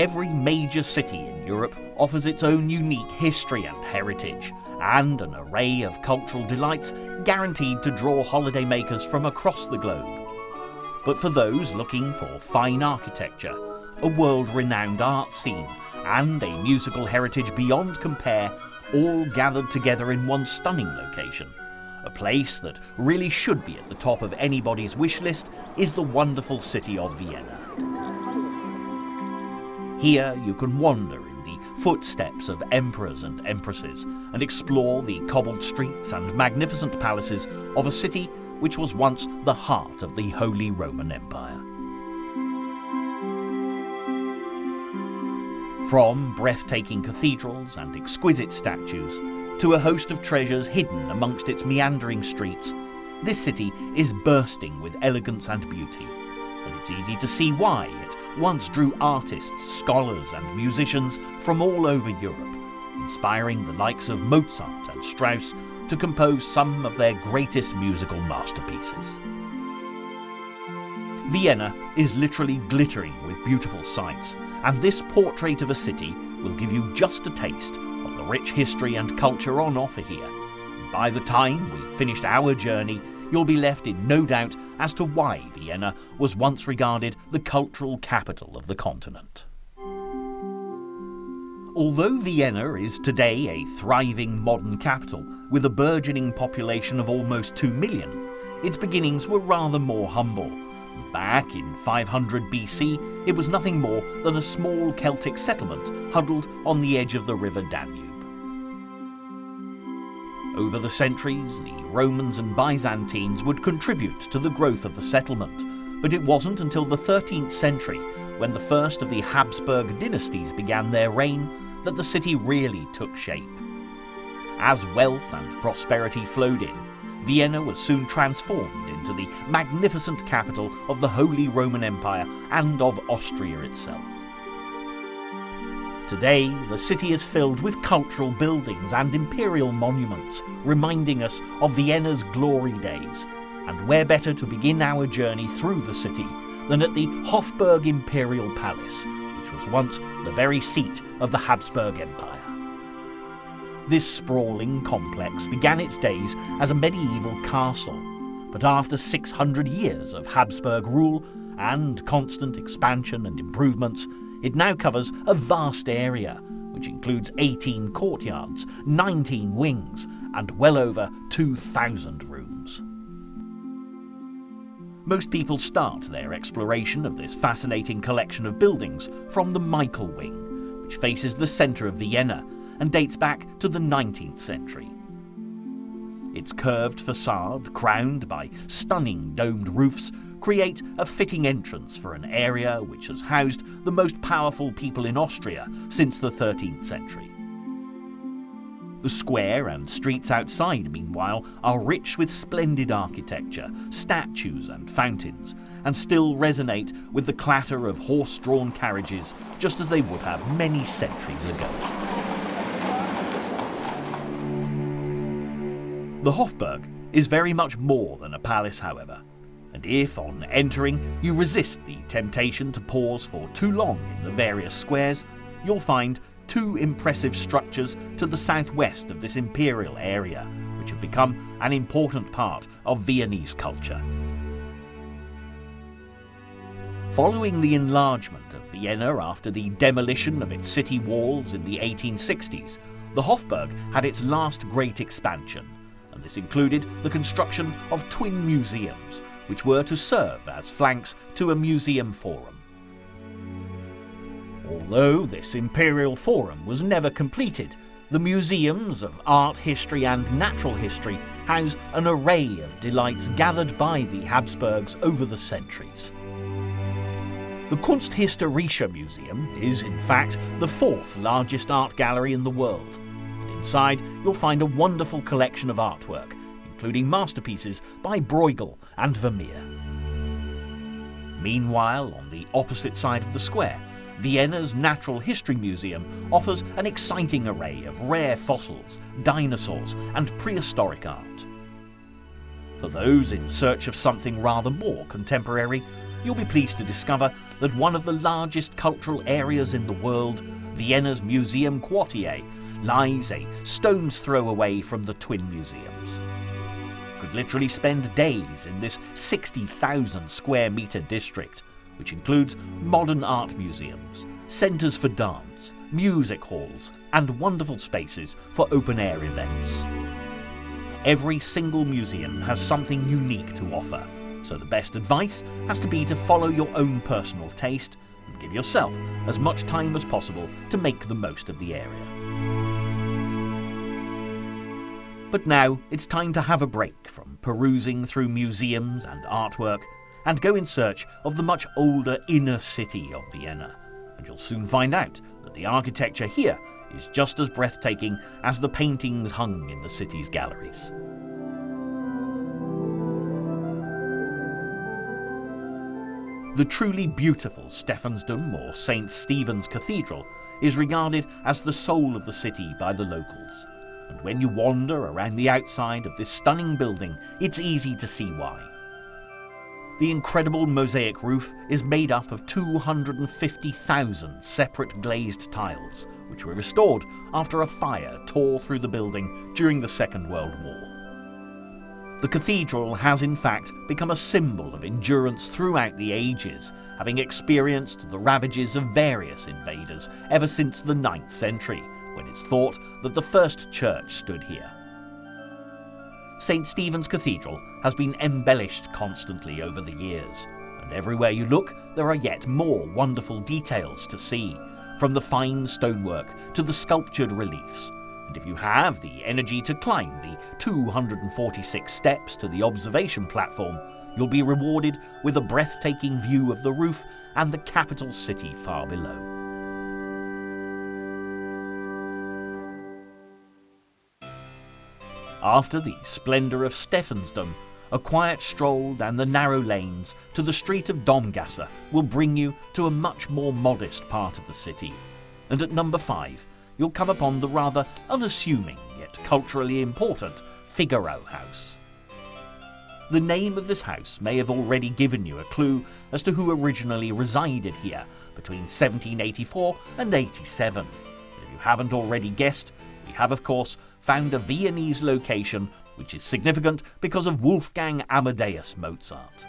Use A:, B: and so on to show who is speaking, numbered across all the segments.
A: every major city in Europe offers its own unique history and heritage, and an array of cultural delights guaranteed to draw holidaymakers from across the globe. But for those looking for fine architecture, a world-renowned art scene, and a musical heritage beyond compare, all gathered together in one stunning location, a place that really should be at the top of anybody's wish list is the wonderful city of Vienna. Here you can wander in the footsteps of emperors and empresses and explore the cobbled streets and magnificent palaces of a city which was once the heart of the Holy Roman Empire. From breathtaking cathedrals and exquisite statues to a host of treasures hidden amongst its meandering streets, this city is bursting with elegance and beauty, and it's easy to see why it once drew artists, scholars and musicians from all over Europe, inspiring the likes of Mozart and Strauss to compose some of their greatest musical masterpieces. Vienna is literally glittering with beautiful sights, and this portrait of a city will give you just a taste of the rich history and culture on offer here. And by the time we've finished our journey, you'll be left in no doubt as to why Vienna was once regarded the cultural capital of the continent. Although Vienna is today a thriving modern capital with a burgeoning population of almost 2 million, its beginnings were rather more humble. Back in 500 BC, it was nothing more than a small Celtic settlement huddled on the edge of the river Danube. Over the centuries, the Romans and Byzantines would contribute to the growth of the settlement, but it wasn't until the 13th century, when the first of the Habsburg dynasties began their reign, that the city really took shape. As wealth and prosperity flowed in, Vienna was soon transformed into the magnificent capital of the Holy Roman Empire and of Austria itself. Today, the city is filled with cultural buildings and imperial monuments, reminding us of Vienna's glory days. And where better to begin our journey through the city than at the Hofburg Imperial Palace, which was once the very seat of the Habsburg Empire. This sprawling complex began its days as a medieval castle, but after 600 years of Habsburg rule and constant expansion and improvements, it now covers a vast area, which includes 18 courtyards, 19 wings, and well over 2,000 rooms. Most people start their exploration of this fascinating collection of buildings from the Michael Wing, which faces the centre of Vienna and dates back to the 19th century. Its curved facade, crowned by stunning domed roofs, create a fitting entrance for an area which has housed the most powerful people in Austria since the 13th century. The square and streets outside, meanwhile, are rich with splendid architecture, statues and fountains, and still resonate with the clatter of horse-drawn carriages, just as they would have many centuries ago. The Hofburg is very much more than a palace, however, and if, on entering, you resist the temptation to pause for too long in the various squares, you'll find two impressive structures to the southwest of this imperial area, which have become an important part of Viennese culture. Following the enlargement of Vienna after the demolition of its city walls in the 1860s, the Hofburg had its last great expansion, and this included the construction of twin museums, which were to serve as flanks to a museum forum. Although this imperial forum was never completed, the museums of art history and natural history house an array of delights gathered by the Habsburgs over the centuries. The Kunsthistorisches Museum is, in fact, the fourth largest art gallery in the world. Inside, you'll find a wonderful collection of artwork, including masterpieces by Bruegel and Vermeer. Meanwhile, on the opposite side of the square, Vienna's Natural History Museum offers an exciting array of rare fossils, dinosaurs, and prehistoric art. For those in search of something rather more contemporary, you'll be pleased to discover that one of the largest cultural areas in the world, Vienna's Museum Quartier, lies a stone's throw away from the twin museums. You could literally spend days in this 60,000 square metre district, which includes modern art museums, centres for dance, music halls, and wonderful spaces for open-air events. Every single museum has something unique to offer, so the best advice has to be to follow your own personal taste and give yourself as much time as possible to make the most of the area. But now it's time to have a break from perusing through museums and artwork and go in search of the much older inner city of Vienna, and you'll soon find out that the architecture here is just as breathtaking as the paintings hung in the city's galleries. The truly beautiful Stephansdom, or St. Stephen's Cathedral, is regarded as the soul of the city by the locals, and when you wander around the outside of this stunning building, it's easy to see why. The incredible mosaic roof is made up of 250,000 separate glazed tiles, which were restored after a fire tore through the building during the Second World War. The cathedral has in fact become a symbol of endurance throughout the ages, having experienced the ravages of various invaders ever since the 9th century, when it's thought that the first church stood here. St. Stephen's Cathedral has been embellished constantly over the years, and everywhere you look there are yet more wonderful details to see, from the fine stonework to the sculptured reliefs. And if you have the energy to climb the 246 steps to the observation platform, you'll be rewarded with a breathtaking view of the roof and the capital city far below. After the splendour of Stephansdom, a quiet stroll down the narrow lanes to the street of Domgasse will bring you to a much more modest part of the city, and at number 5 you'll come upon the rather unassuming yet culturally important Figarohaus. The name of this house may have already given you a clue as to who originally resided here between 1784 and 87. But if you haven't already guessed, we have of course found a Viennese location, which is significant because of Wolfgang Amadeus Mozart.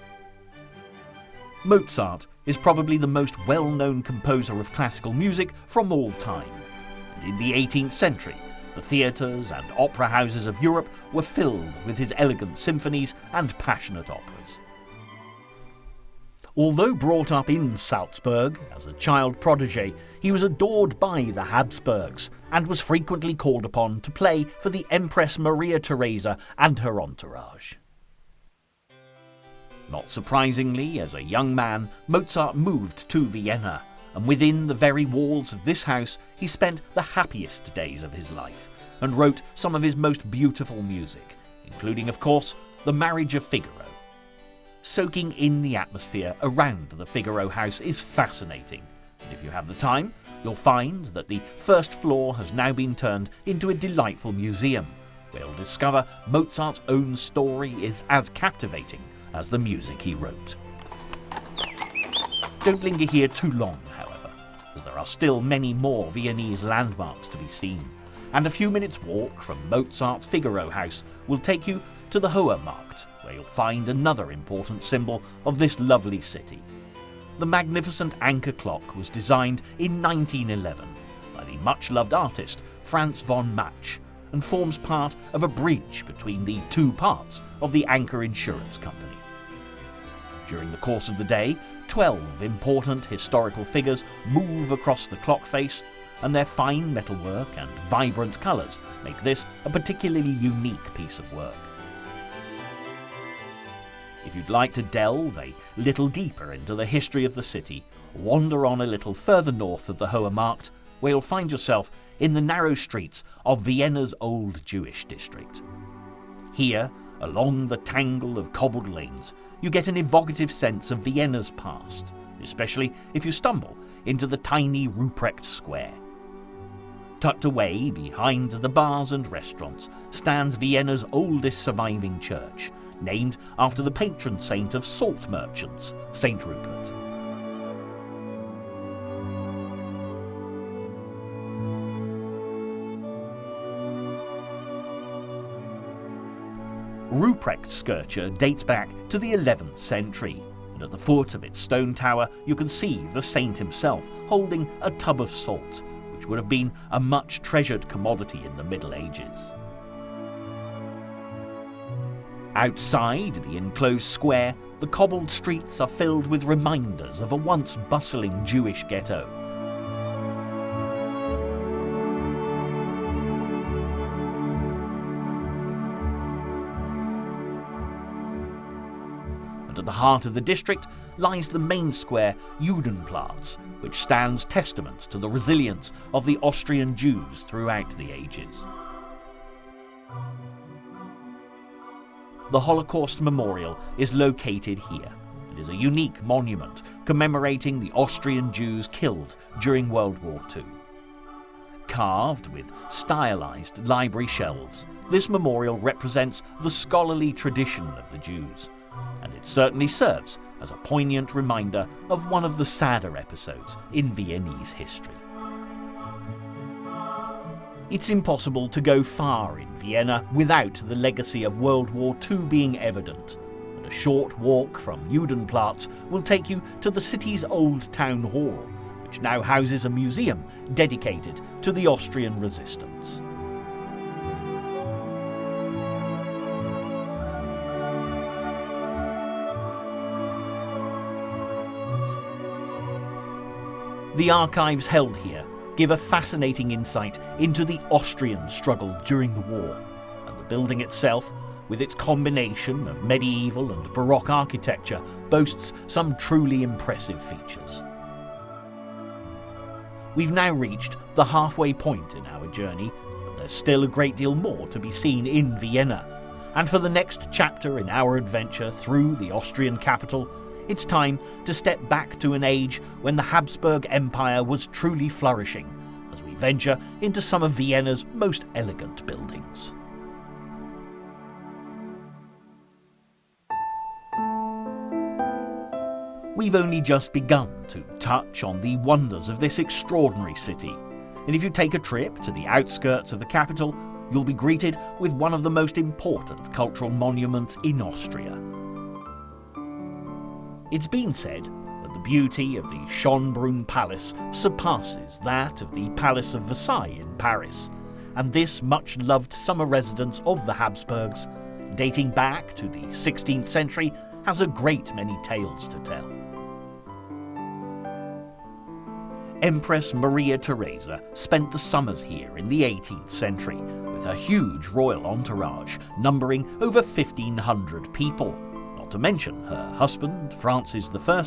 A: Mozart is probably the most well-known composer of classical music from all time, and in the 18th century, the theatres and opera houses of Europe were filled with his elegant symphonies and passionate operas. Although brought up in Salzburg as a child prodigy, he was adored by the Habsburgs and was frequently called upon to play for the Empress Maria Theresa and her entourage. Not surprisingly, as a young man, Mozart moved to Vienna, and within the very walls of this house he spent the happiest days of his life and wrote some of his most beautiful music, including, of course, the Marriage of Figaro. Soaking in the atmosphere around the Figarohaus is fascinating, and if you have the time, you'll find that the first floor has now been turned into a delightful museum, where you'll discover Mozart's own story is as captivating as the music he wrote. Don't linger here too long, however, as there are still many more Viennese landmarks to be seen, and a few minutes' walk from Mozart's Figarohaus will take you to the Hoher Markt, where you'll find another important symbol of this lovely city. The magnificent anchor clock was designed in 1911 by the much-loved artist Franz von Matsch and forms part of a bridge between the two parts of the Anchor Insurance Company. During the course of the day, 12 important historical figures move across the clock face, and their fine metalwork and vibrant colours make this a particularly unique piece of work. If you'd like to delve a little deeper into the history of the city, wander on a little further north of the Hoher Markt, where you'll find yourself in the narrow streets of Vienna's old Jewish district. Here, along the tangle of cobbled lanes, you get an evocative sense of Vienna's past, especially if you stumble into the tiny Ruprecht Square. Tucked away behind the bars and restaurants stands Vienna's oldest surviving church, named after the patron saint of salt merchants, St. Rupert. Ruprechtskirche dates back to the 11th century, and at the foot of its stone tower you can see the saint himself holding a tub of salt, which would have been a much treasured commodity in the Middle Ages. Outside the enclosed square, the cobbled streets are filled with reminders of a once bustling Jewish ghetto. And at the heart of the district lies the main square Judenplatz, which stands testament to the resilience of the Austrian Jews throughout the ages. The Holocaust Memorial is located here and is a unique monument commemorating the Austrian Jews killed during World War II. Carved with stylized library shelves, this memorial represents the scholarly tradition of the Jews, and it certainly serves as a poignant reminder of one of the sadder episodes in Viennese history. It's impossible to go far in Vienna without the legacy of World War II being evident, and a short walk from Judenplatz will take you to the city's old town hall, which now houses a museum dedicated to the Austrian resistance. The archives held here give a fascinating insight into the Austrian struggle during the war, and the building itself, with its combination of medieval and Baroque architecture, boasts some truly impressive features. We've now reached the halfway point in our journey, but there's still a great deal more to be seen in Vienna, and for the next chapter in our adventure through the Austrian capital, it's time to step back to an age when the Habsburg Empire was truly flourishing, as we venture into some of Vienna's most elegant buildings. We've only just begun to touch on the wonders of this extraordinary city, and if you take a trip to the outskirts of the capital, you'll be greeted with one of the most important cultural monuments in Austria. It's been said that the beauty of the Schonbrunn Palace surpasses that of the Palace of Versailles in Paris, and this much-loved summer residence of the Habsburgs, dating back to the 16th century, has a great many tales to tell. Empress Maria Theresa spent the summers here in the 18th century, with her huge royal entourage numbering over 1,500 people. Not to mention her husband, Francis I,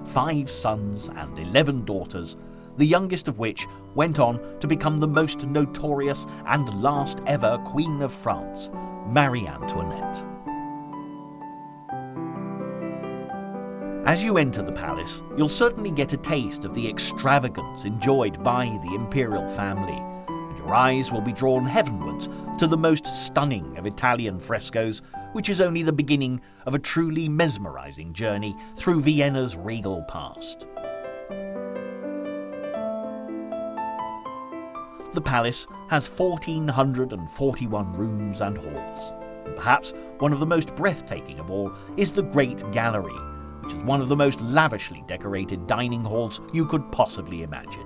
A: 5 sons and 11 daughters, the youngest of which went on to become the most notorious and last ever Queen of France, Marie Antoinette. As you enter the palace, you'll certainly get a taste of the extravagance enjoyed by the imperial family, and your eyes will be drawn heavenwards to the most stunning of Italian frescoes, which is only the beginning of a truly mesmerizing journey through Vienna's regal past. The palace has 1,441 rooms and halls, and perhaps one of the most breathtaking of all is the Great Gallery, which is one of the most lavishly decorated dining halls you could possibly imagine.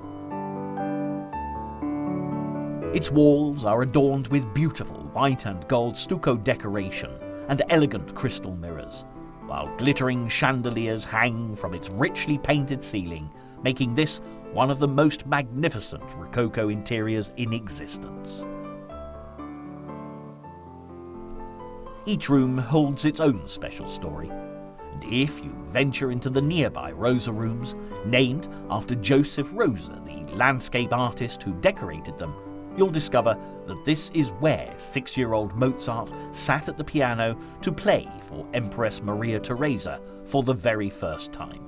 A: Its walls are adorned with beautiful white and gold stucco decoration and elegant crystal mirrors, while glittering chandeliers hang from its richly painted ceiling, making this one of the most magnificent Rococo interiors in existence. Each room holds its own special story, and if you venture into the nearby Rosa rooms, named after Joseph Rosa, the landscape artist who decorated them, you'll discover that this is where 6-year-old Mozart sat at the piano to play for Empress Maria Theresa for the very first time.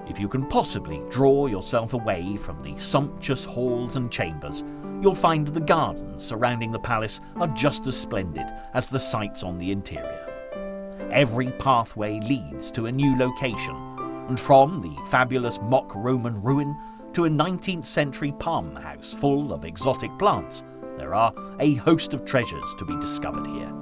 A: If if you can possibly draw yourself away from the sumptuous halls and chambers, you'll find the gardens surrounding the palace are just as splendid as the sights on the interior. Every pathway leads to a new location, and from the fabulous mock Roman ruin to a 19th century palm house full of exotic plants, there are a host of treasures to be discovered here.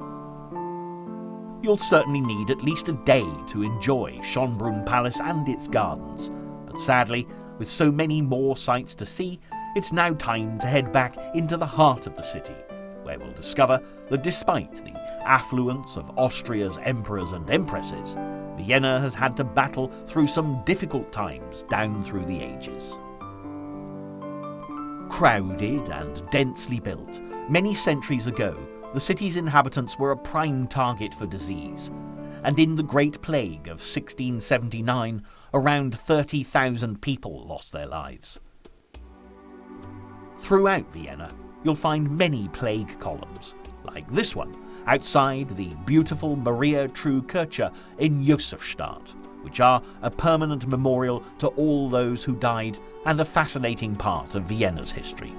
A: You'll certainly need at least a day to enjoy Schonbrunn Palace and its gardens, but sadly, with so many more sights to see, it's now time to head back into the heart of the city, where we'll discover that despite the affluence of Austria's emperors and empresses, Vienna has had to battle through some difficult times down through the ages. Crowded and densely built, many centuries ago, the city's inhabitants were a prime target for disease, and in the Great Plague of 1679, around 30,000 people lost their lives. Throughout Vienna, you'll find many plague columns, like this one, outside the beautiful Maria True Kirche in Josefstadt, which are a permanent memorial to all those who died and a fascinating part of Vienna's history.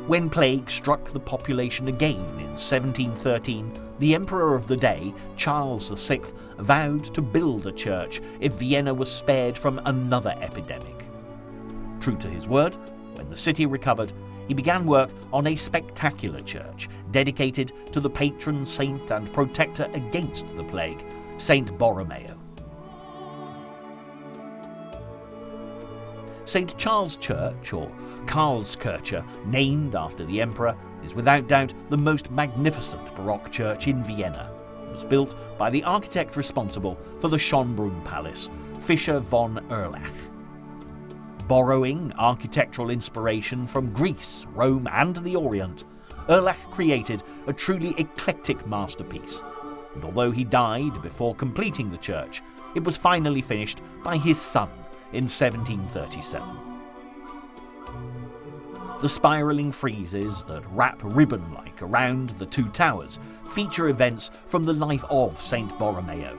A: When plague struck the population again in 1713, the emperor of the day, Charles VI, vowed to build a church if Vienna was spared from another epidemic. True to his word, when the city recovered, he began work on a spectacular church dedicated to the patron saint and protector against the plague, Saint Borromeo. St. Charles Church, or Karlskirche, named after the emperor, is without doubt the most magnificent Baroque church in Vienna. It was built by the architect responsible for the Schonbrunn Palace, Fischer von Erlach. Borrowing architectural inspiration from Greece, Rome and the Orient, Erlach created a truly eclectic masterpiece, and although he died before completing the church, it was finally finished by his son in 1737. The spiralling friezes that wrap ribbon-like around the two towers feature events from the life of Saint Borromeo.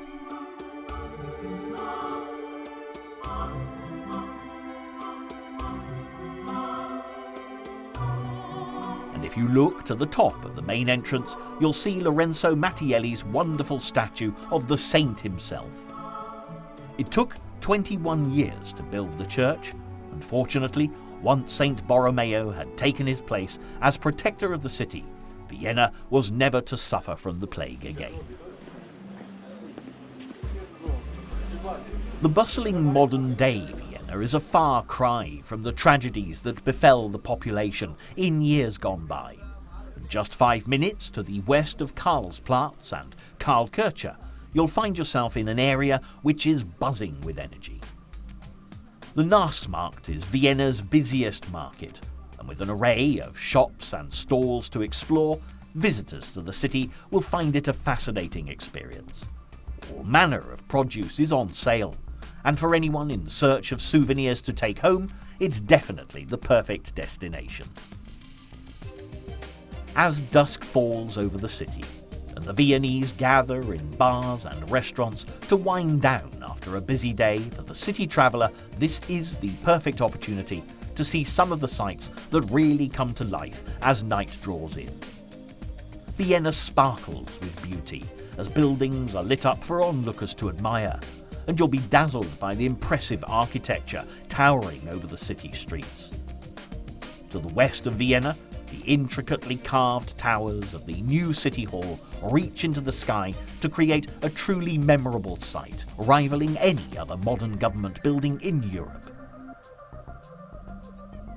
A: And if you look to the top of the main entrance, you'll see Lorenzo Mattielli's wonderful statue of the saint himself. It took 21 years to build the church. Unfortunately, once Saint Borromeo had taken his place as protector of the city, Vienna was never to suffer from the plague again. The bustling modern-day Vienna is a far cry from the tragedies that befell the population in years gone by. Just 5 minutes to the west of Karlsplatz and Karlskirche, you'll find yourself in an area which is buzzing with energy. The Naschmarkt is Vienna's busiest market, and with an array of shops and stalls to explore, visitors to the city will find it a fascinating experience. All manner of produce is on sale, and for anyone in search of souvenirs to take home, it's definitely the perfect destination. As dusk falls over the city, and the Viennese gather in bars and restaurants to wind down after a busy day, for the city traveller, this is the perfect opportunity to see some of the sights that really come to life as night draws in. Vienna sparkles with beauty as buildings are lit up for onlookers to admire, and you'll be dazzled by the impressive architecture towering over the city streets. To the west of Vienna, the intricately carved towers of the new City Hall reach into the sky to create a truly memorable sight, rivaling any other modern government building in Europe.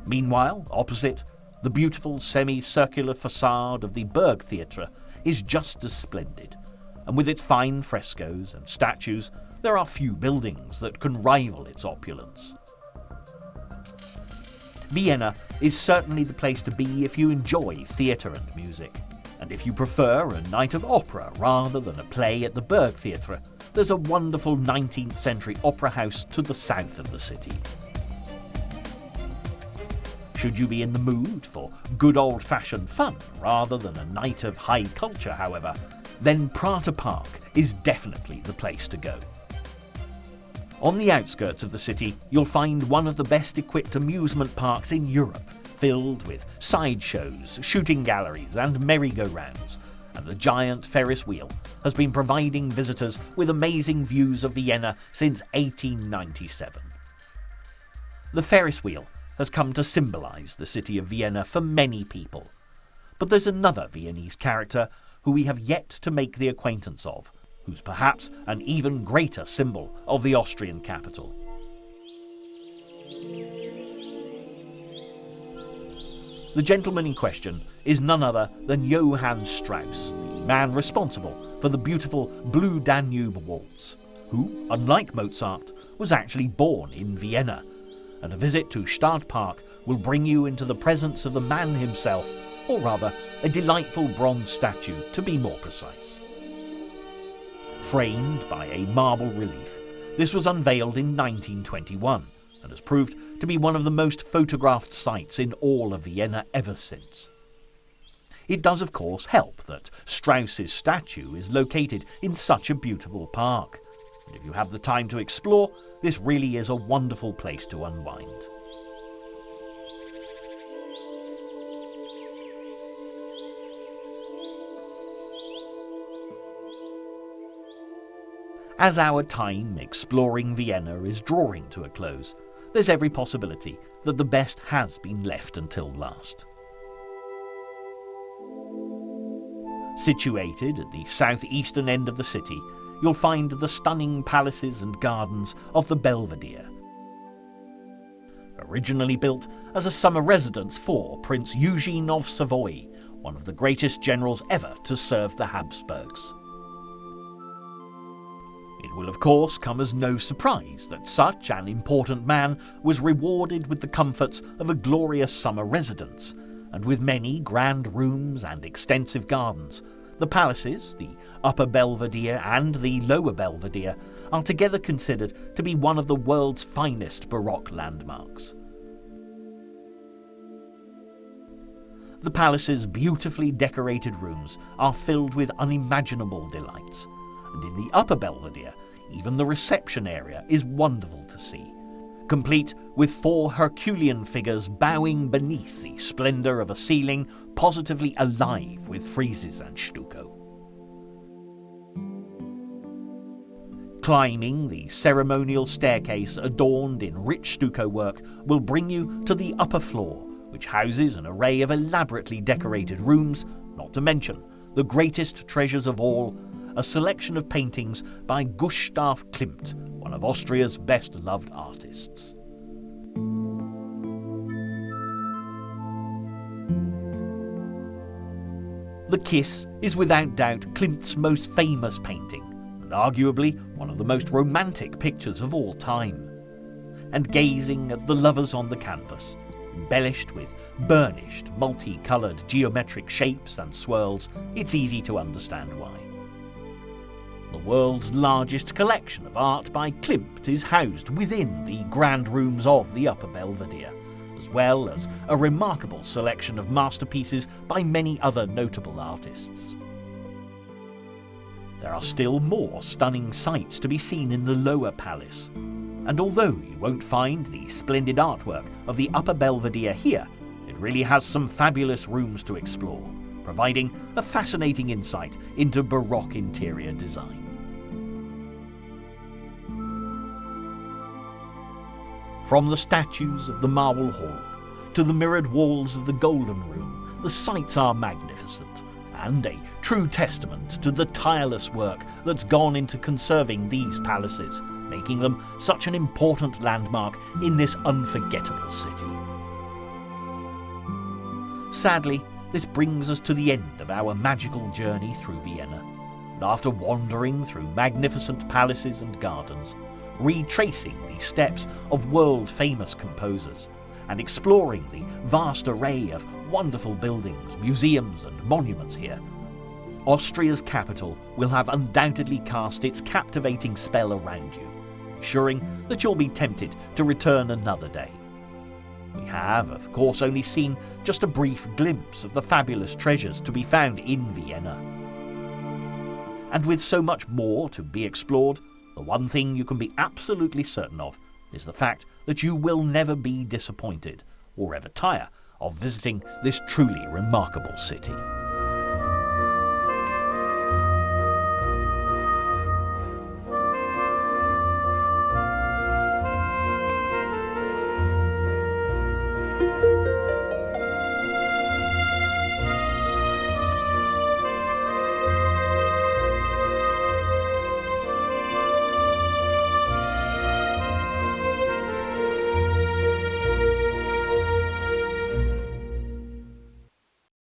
A: Meanwhile, opposite, the beautiful semicircular facade of the Burgtheatre is just as splendid, and with its fine frescoes and statues, there are few buildings that can rival its opulence. Vienna is certainly the place to be if you enjoy theatre and music, and if you prefer a night of opera rather than a play at the Burgtheatre, there's a wonderful 19th century opera house to the south of the city. Should you be in the mood for good old-fashioned fun rather than a night of high culture, however, then Stadt Park is definitely the place to go. On the outskirts of the city, you'll find one of the best equipped amusement parks in Europe, filled with sideshows, shooting galleries and merry-go-rounds, and the giant Ferris wheel has been providing visitors with amazing views of Vienna since 1897. The Ferris wheel has come to symbolise the city of Vienna for many people. But there's another Viennese character who we have yet to make the acquaintance of, who's perhaps an even greater symbol of the Austrian capital. The gentleman in question is none other than Johann Strauss, the man responsible for the beautiful Blue Danube Waltz, who, unlike Mozart, was actually born in Vienna, and a visit to Stadt Park will bring you into the presence of the man himself, or rather, a delightful bronze statue to be more precise. Framed by a marble relief, this was unveiled in 1921 and has proved to be one of the most photographed sights in all of Vienna ever since. It does, of course, help that Strauss's statue is located in such a beautiful park, and if you have the time to explore, this really is a wonderful place to unwind. As our time exploring Vienna is drawing to a close, there's every possibility that the best has been left until last. Situated at the southeastern end of the city, you'll find the stunning palaces and gardens of the Belvedere. Originally built as a summer residence for Prince Eugene of Savoy, one of the greatest generals ever to serve the Habsburgs. It will of course come as no surprise that such an important man was rewarded with the comforts of a glorious summer residence, and with many grand rooms and extensive gardens. The palaces, the Upper Belvedere and the Lower Belvedere, are together considered to be one of the world's finest Baroque landmarks. The palace's beautifully decorated rooms are filled with unimaginable delights, and in the Upper Belvedere, even the reception area is wonderful to see, complete with 4 Herculean figures bowing beneath the splendour of a ceiling positively alive with friezes and stucco. Climbing the ceremonial staircase adorned in rich stucco work will bring you to the upper floor, which houses an array of elaborately decorated rooms, not to mention the greatest treasures of all, a selection of paintings by Gustav Klimt, one of Austria's best-loved artists. The Kiss is without doubt Klimt's most famous painting, and arguably one of the most romantic pictures of all time. And gazing at the lovers on the canvas, embellished with burnished, multi-coloured geometric shapes and swirls, it's easy to understand why. The world's largest collection of art by Klimt is housed within the grand rooms of the Upper Belvedere, as well as a remarkable selection of masterpieces by many other notable artists. There are still more stunning sights to be seen in the Lower Palace, and although you won't find the splendid artwork of the Upper Belvedere here, it really has some fabulous rooms to explore, providing a fascinating insight into Baroque interior design. From the statues of the Marble Hall to the mirrored walls of the Golden Room, the sights are magnificent, and a true testament to the tireless work that's gone into conserving these palaces, making them such an important landmark in this unforgettable city. Sadly, this brings us to the end of our magical journey through Vienna, and after wandering through magnificent palaces and gardens, retracing the steps of world-famous composers, and exploring the vast array of wonderful buildings, museums and monuments here, Austria's capital will have undoubtedly cast its captivating spell around you, ensuring that you'll be tempted to return another day. We have, of course, only seen just a brief glimpse of the fabulous treasures to be found in Vienna. And with so much more to be explored, The one thing you can be absolutely certain of is the fact that you will never be disappointed or ever tire of visiting this truly remarkable city.